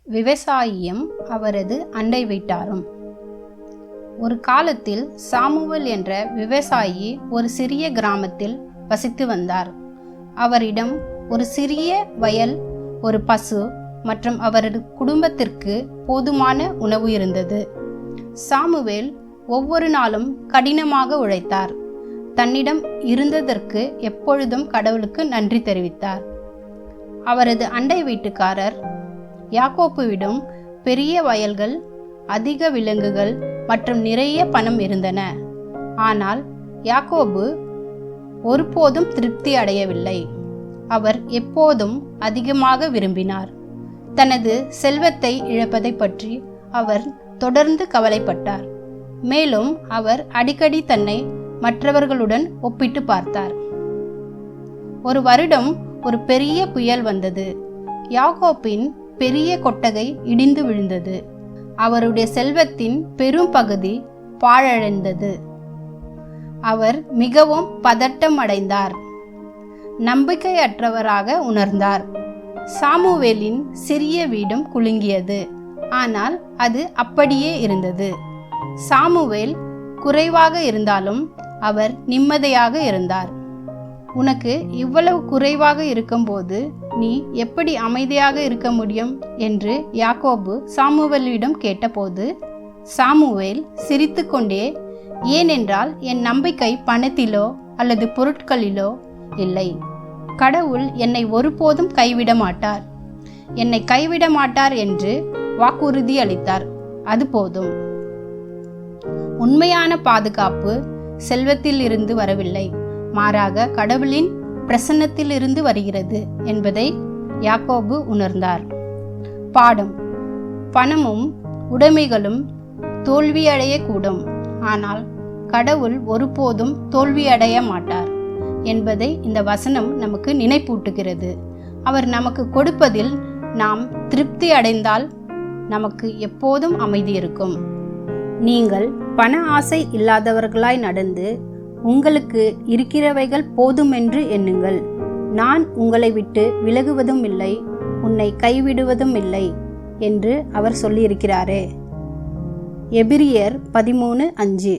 விவசாயியும் அவரது அண்டை வீட்டாரும். ஒரு காலத்தில் சாமுவேல் என்ற விவசாயி ஒரு சிறிய கிராமத்தில் வசித்து வந்தார். அவரிடம் ஒரு சிறிய வயல், ஒரு பசு மற்றும் அவரது குடும்பத்திற்கு போதுமான உணவு இருந்தது. சாமுவேல் ஒவ்வொரு நாளும் கடினமாக உழைத்தார். தன்னிடம் இருந்ததற்கு எப்பொழுதும் கடவுளுக்கு நன்றி தெரிவித்தார். அவரது அண்டை வீட்டுக்காரர் யாக்கோபுவிடம் பெரிய வயல்கள், அதிக விலங்குகள் மற்றும் நிறைய பணம் இருந்தன. ஆனால் யாக்கோபு ஒருபோதும் திருப்தி அடையவில்லை. அவர் எப்போதும் அதிகமாக விரும்பினார். தனது செல்வத்தை இழப்பதை பற்றி அவர் தொடர்ந்து கவலைப்பட்டார். மேலும் அவர் அடிக்கடி தன்னை மற்றவர்களுடன் ஒப்பிட்டு பார்த்தார். ஒரு வருடம் ஒரு பெரிய புயல் வந்தது. யாக்கோபின் பெரிய கொட்டகை இடிந்து விழுந்தது. அவருடைய செல்வத்தின் பெரும் பகுதி பாழடைந்தது. அவர் மிகவும் பதட்டம் அடைந்தார். நம்பிக்கையற்றவராக உணர்ந்தார். சாமுவேலின் சிறிய வீடும் குலுங்கியது. ஆனால் அது அப்படியே இருந்தது. சாமுவேல் குறைவாக இருந்தாலும் அவர் நிம்மதியாக இருந்தார். உனக்கு இவ்வளவு குறைவாக இருக்கும்போது நீ எப்படி அமைதியாக இருக்க முடியும் என்று யாக்கோபு சாமுவேலிடம் கேட்டபோது சாமுவேல் சிரித்துக்கொண்டே, ஏனென்றால் என் நம்பிக்கை பணத்திலோ அல்லது பொருட்களிலோ இல்லை. கடவுள் என்னை ஒருபோதும் கைவிட மாட்டார். என்னை கைவிட மாட்டார் என்று வாக்குறுதி அளித்தார். அது போதும். உண்மையான பாதுகாப்பு செல்வத்தில் இருந்து வரவில்லை, மாறாக கடவுளின் பிரசன்னத்தில் இருந்து வருகிறது என்பதை யாக்கோபு உணர்ந்தார். பாடம்: பணமும் உடைமைகளும் தோல்வியடையக்கூடும், ஆனால் கடவுள் ஒருபோதும் தோல்வியடைய மாட்டார் என்பதை இந்த வசனம் நமக்கு நினைப்பூட்டுகிறது. அவர் நமக்கு கொடுப்பதில் நாம் திருப்தி அடைந்தால் நமக்கு எப்போதும் அமைதி இருக்கும். நீங்கள் பண ஆசை இல்லாதவர்களாய் நடந்து உங்களுக்கு இருக்கிறவைகள் போதுமென்று எண்ணுங்கள். நான் உங்களை விட்டு விலகுவதும் இல்லை, உன்னை கைவிடுவதும் இல்லை என்று அவர் சொல்லியிருக்கிறாரே. எபிரியர் 13:5.